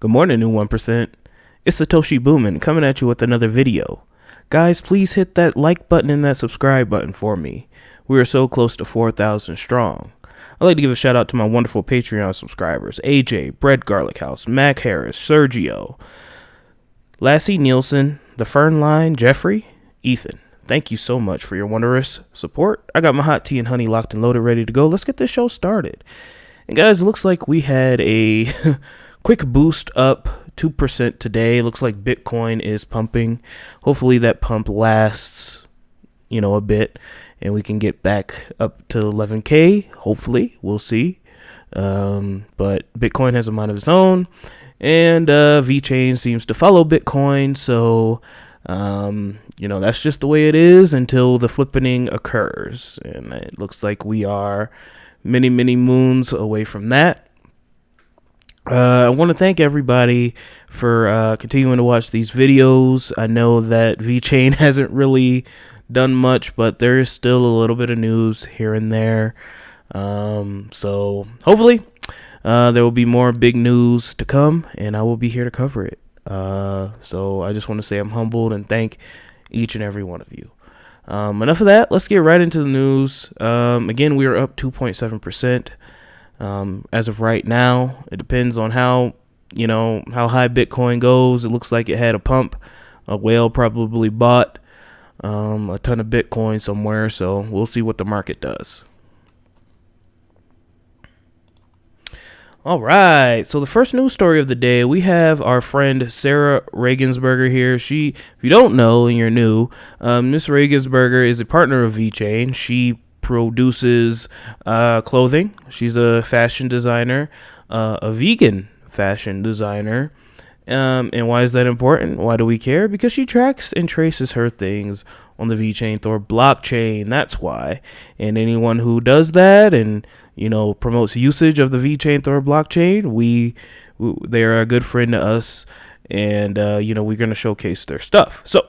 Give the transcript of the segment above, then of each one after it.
Good morning, new 1%. It's Satoshi Boomin coming at you with another video. Guys, please hit that like button and that subscribe button for me. We are so close to 4,000 strong. I'd like to give a shout out to my wonderful Patreon subscribers: AJ, Bread Garlic House, Mac Harris, Sergio, Lassie Nielsen, The Fern Line, Jeffrey, Ethan. Thank you so much for your wondrous support. I got my hot tea and honey locked and loaded, ready to go. Let's get this show started. And guys, it looks like we had a quick boost up 2% today. Looks like Bitcoin is pumping. Hopefully that pump lasts, a bit, and we can get back up to 11K. Hopefully, we'll see. But Bitcoin has a mind of its own, and Vechain seems to follow Bitcoin. So, that's just the way it is until the flippening occurs. And it looks like we are many, many moons away from that. I want to thank everybody for continuing to watch these videos. I know that Vechain hasn't really done much, but there is still a little bit of news here and there. So hopefully there will be more big news to come, and I will be here to cover it. So I just want to say I'm humbled and thank each and every one of you. Enough of that. Let's get right into the news. Again, we are up 2.7%. As of right now. It depends on how high Bitcoin goes. It looks like it had a pump. A whale probably bought a ton of Bitcoin somewhere, so we'll see what the market does. All right, so the first news story of the day, we have our friend Sarah Regensburger here. If you don't know and you're new, Miss Regensburger is a partner of Vechain. She produces clothing. She's a fashion designer, a vegan fashion designer. And why is that important? Why do we care? Because she tracks and traces her things on the Vechain Thor blockchain. That's why. And anyone who does that and promotes usage of the Vechain Thor blockchain, they are a good friend to us, and we're going to showcase their stuff. So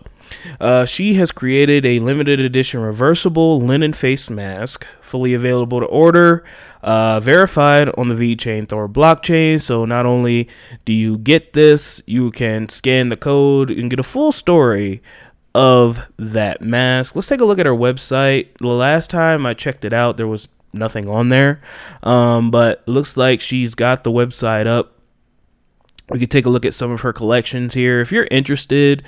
she has created a limited edition reversible linen face mask, fully available to order, verified on the Vechain Thor blockchain. So not only do you get this, you can scan the code and get a full story of that mask. Let's take a look at her website. The last time I checked it out, there was nothing on there, but looks like she's got the website up. We could take a look at some of her collections here. If you're interested,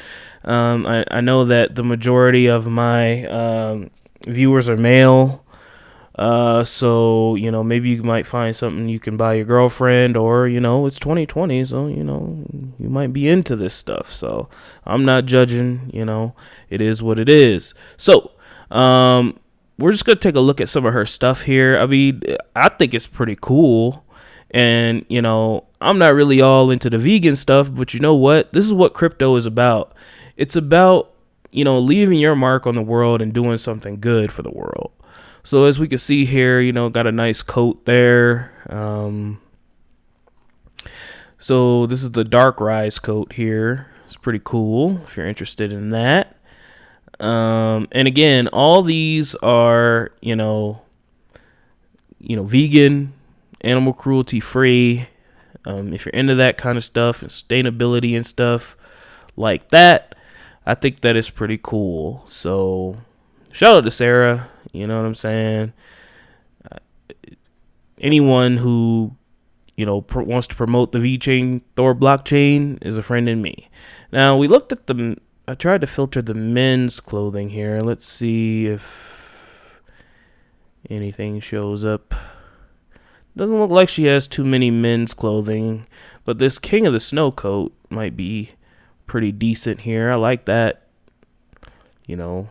I know that the majority of my viewers are male, so maybe you might find something you can buy your girlfriend, or it's 2020, so you might be into this stuff. So I'm not judging. It is what it is. So we're just gonna take a look at some of her stuff here. I mean, I think it's pretty cool, and I'm not really all into the vegan stuff, but you know what? This is what crypto is about. It's about, leaving your mark on the world and doing something good for the world. So as we can see here, got a nice coat there. So this is the Dark Rise coat here. It's pretty cool if you're interested in that. And again, all these are, vegan, animal cruelty free. If you're into that kind of stuff and sustainability and stuff like that, I think that is pretty cool. So shout out to Sarah. You know what I'm saying? Anyone who, wants to promote the Vechain Thor blockchain is a friend in me. Now, we looked at I tried to filter the men's clothing here. Let's see if anything shows up. Doesn't look like she has too many men's clothing, but this King of the Snow coat might be pretty decent here. I like that. A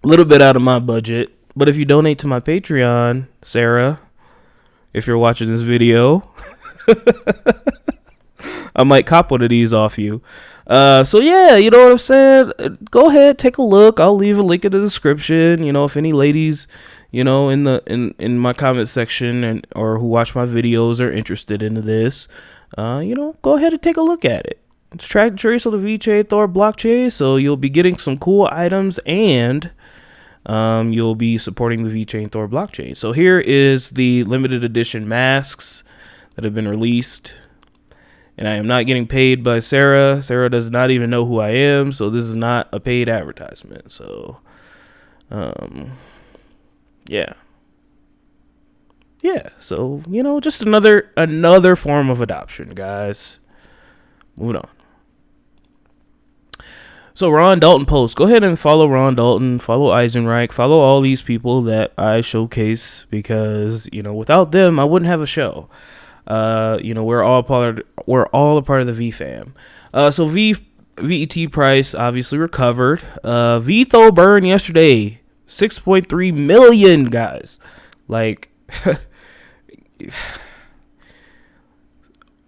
little bit out of my budget, but if you donate to my Patreon, Sarah, if you're watching this video, I might cop one of these off you. So yeah, you know what I'm saying? Go ahead, take a look. I'll leave a link in the description. If any ladies, in my comment section or who watch my videos are interested in this, go ahead and take a look at it. It's track and trace on the Vechain Thor blockchain, so you'll be getting some cool items, and you'll be supporting the Vechain Thor blockchain. So here is the limited edition masks that have been released. and I am not getting paid by Sarah. Sarah does not even know who I am, so this is not a paid advertisement. So, yeah. Yeah, so, just another form of adoption, guys. Moving on. So Ron Dalton post. Go ahead and follow Ron Dalton, follow Eisenreich, follow all these people that I showcase because, without them I wouldn't have a show. We're all a part of the V fam. So VET price obviously recovered. VITRO burn yesterday, 6.3 million, guys. Like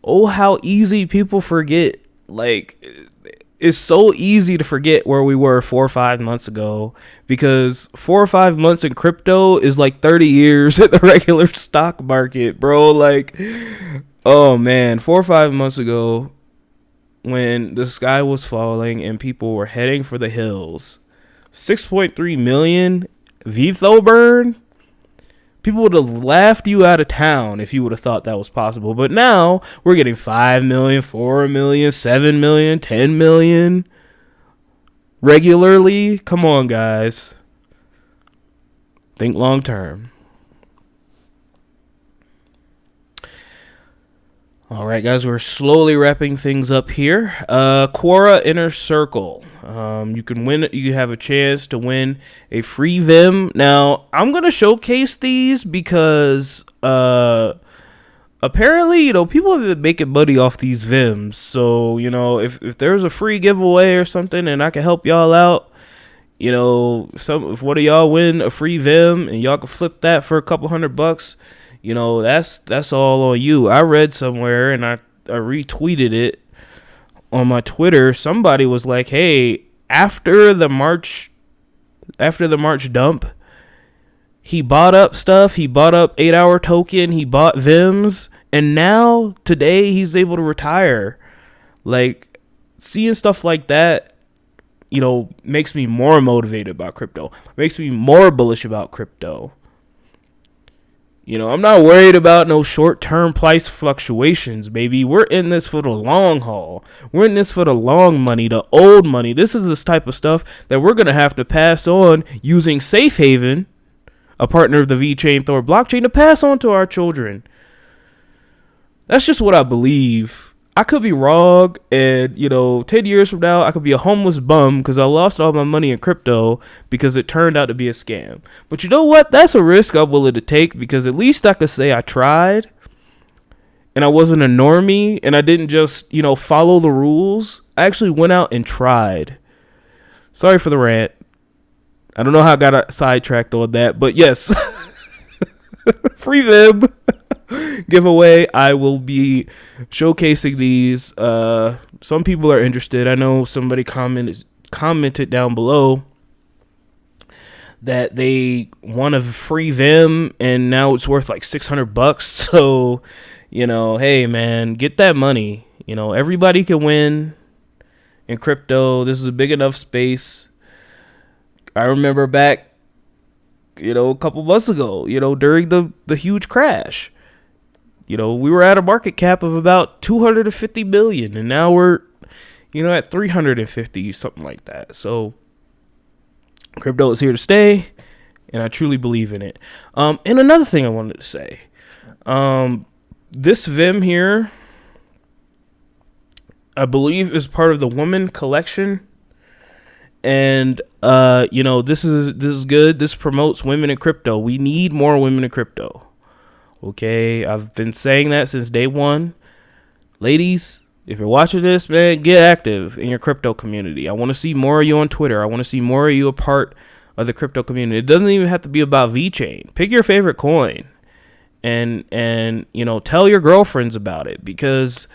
oh, how easy people forget. Like, it's so easy to forget where we were 4 or 5 months ago, because 4 or 5 months in crypto is like 30 years at the regular stock market, bro. Like, oh man, 4 or 5 months ago when the sky was falling and people were heading for the hills, 6.3 million VITRO burn. People would have laughed you out of town if you would have thought that was possible. But now we're getting 5 million, 4 million, 7 million, 10 million regularly. Come on, guys. Think long term. All right, guys, we're slowly wrapping things up here. Quora Inner Circle. You can win. You have a chance to win a free Vim. Now, I'm gonna showcase these because apparently, people have been making money off these Vims. So, if there's a free giveaway or something, and I can help y'all out, if one of y'all win a free Vim and y'all can flip that for a couple $100. That's all on you. I read somewhere and I retweeted it on my Twitter. Somebody was like, hey, after the March dump, he bought up stuff. He bought up 8-hour token. He bought Vims. And now today he's able to retire. Like, seeing stuff like that, makes me more motivated about crypto. Makes me more bullish about crypto. I'm not worried about no short-term price fluctuations, baby. We're in this for the long haul. We're in this for the long money, the old money. This is this type of stuff that we're going to have to pass on using Safe Haven, a partner of the Vechain Thor blockchain, to pass on to our children. That's just what I believe. I could be wrong, and 10 years from now I could be a homeless bum because I lost all my money in crypto because it turned out to be a scam. But you know what? That's a risk I'm willing to take, because at least I could say I tried and I wasn't a normie and I didn't just follow the rules. I actually went out and tried. Sorry for the rant. I don't know how I got sidetracked on that, but yes. Free Vim giveaway. I will be showcasing these. Some people are interested. I know somebody commented down below that they want a free Vim and now it's worth like $600. So, hey man, get that money. Everybody can win in crypto. This is a big enough space. I remember back, a couple months ago, during the huge crash, we were at a market cap of about 250 million, and now we're, at 350, something like that. So crypto is here to stay, and I truly believe in it. And another thing I wanted to say, this Vim here, I believe, is part of the women collection. And this is good. This promotes women in crypto. We need more women in crypto. Okay, I've been saying that since day one. Ladies, if you're watching this, man, get active in your crypto community. I want to see more of you on Twitter. I want to see more of you a part of the crypto community. It doesn't even have to be about VeChain. Pick your favorite coin and tell your girlfriends about it, because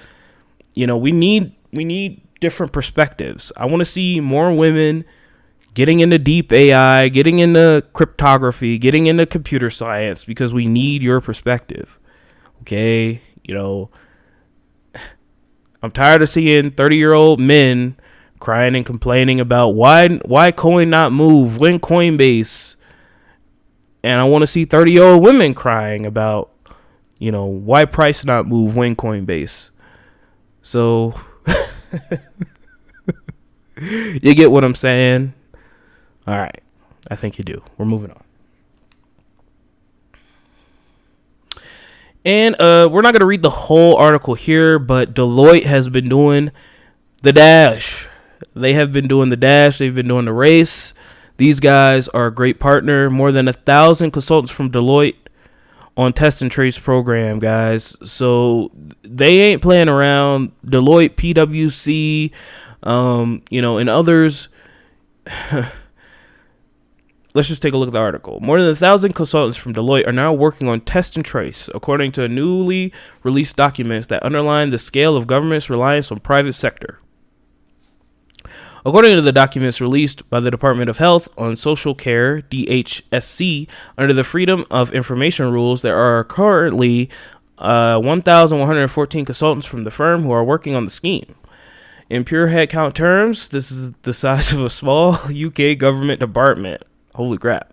we need different perspectives. I want to see more women getting into deep AI, getting into cryptography, getting into computer science, because we need your perspective. Okay, I'm tired of seeing 30-year-old men crying and complaining about why coin not move when Coinbase, and I want to see 30-year-old women crying about why price not move when Coinbase. So you get what I'm saying? All right. I think you do. We're moving on. And we're not going to read the whole article here, but Deloitte has been doing the dash. They have been doing the dash. They've been doing the race. These guys are a great partner. More than 1,000 consultants from Deloitte on test and trace program, guys. So they ain't playing around. Deloitte, PwC, and others. Let's just take a look at the article. More than 1,000 consultants from Deloitte are now working on test and trace, according to newly released documents that underline the scale of government's reliance on private sector. According to the documents released by the Department of Health on Social Care, DHSC, under the Freedom of Information rules, there are currently 1,114 consultants from the firm who are working on the scheme. In pure headcount terms, this is the size of a small UK government department. Holy crap.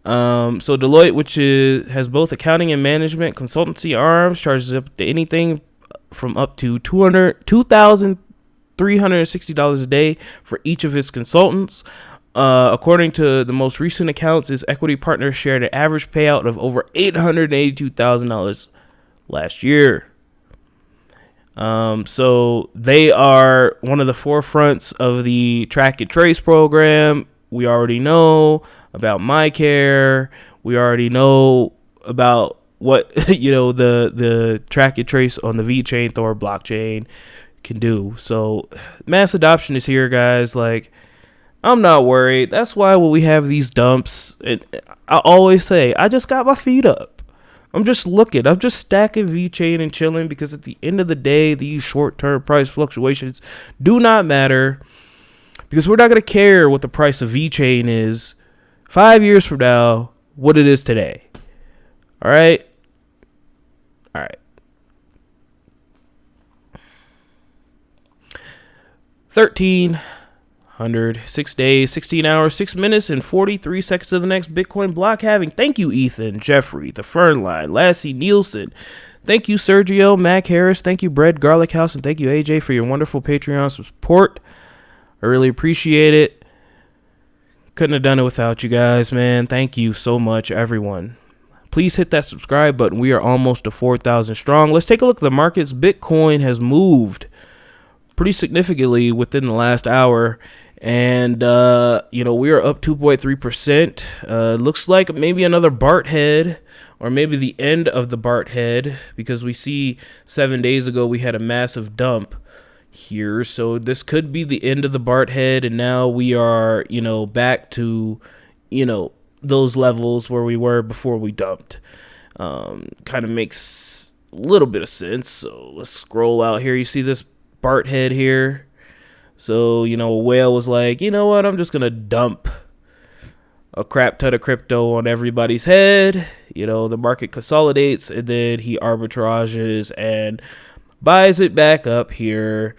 So Deloitte, which has both accounting and management consultancy arms, charges up to anything from up to $2,360 a day for each of its consultants. According to the most recent accounts, its equity partners shared an average payout of over $882,000 last year. So they are one of the forefronts of the track and trace program. We already know about MyCare. We already know about what, the track and trace on the VITRO Thor blockchain can do. So mass adoption is here, guys. Like, I'm not worried. That's why when we have these dumps, I always say, I just got my feet up. I'm just looking. I'm just stacking VeChain and chilling, because at the end of the day, these short-term price fluctuations do not matter, because we're not going to care what the price of VeChain is 5 years from now, what it is today. All right? All right. 1,306 days, 16 hours, 6 minutes, and 43 seconds to the next Bitcoin block halving. Thank you, Ethan, Jeffrey, The Fernline, Lassie Nielsen. Thank you, Sergio, Mac Harris. Thank you, Bread Garlic House. And thank you, AJ, for your wonderful Patreon support. I really appreciate it. Couldn't have done it without you guys, man. Thank you so much, everyone. Please hit that subscribe button. We are almost to 4,000 strong. Let's take a look at the markets. Bitcoin has moved pretty significantly within the last hour. And, we are up 2.3%. Looks like maybe another BART head, or maybe the end of the BART head, because we see 7 days ago we had a massive dump here. So this could be the end of the BART head, and now we are, back to, those levels where we were before we dumped. Kind of makes a little bit of sense. So let's scroll out here. You see this BART head here. So, a whale was like, you know what, I'm just gonna dump a crap ton of crypto on everybody's head. The market consolidates, and then he arbitrages and buys it back up here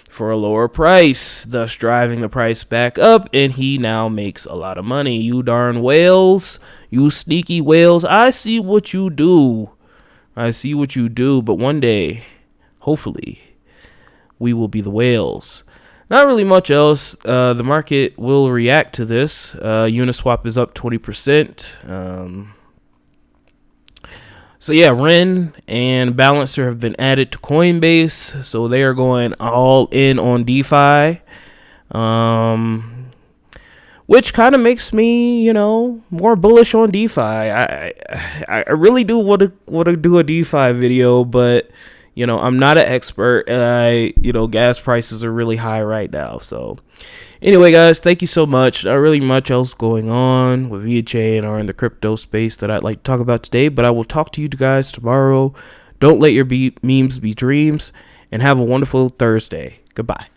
for a lower price, thus driving the price back up, and he now makes a lot of money. You darn whales, you sneaky whales, I see what you do. But one day, hopefully, we will be the whales. Not really much else. The market will react to this. Uniswap is up 20%. So yeah, Ren and Balancer have been added to Coinbase, so they are going all in on DeFi, which kind of makes me, more bullish on DeFi. I really do want to do a DeFi video, but I'm not an expert, and gas prices are really high right now. So anyway, guys, thank you so much. Not really much else going on with VeChain or in the crypto space that I'd like to talk about today, but I will talk to you guys tomorrow. Don't let your memes be dreams, and have a wonderful Thursday. Goodbye.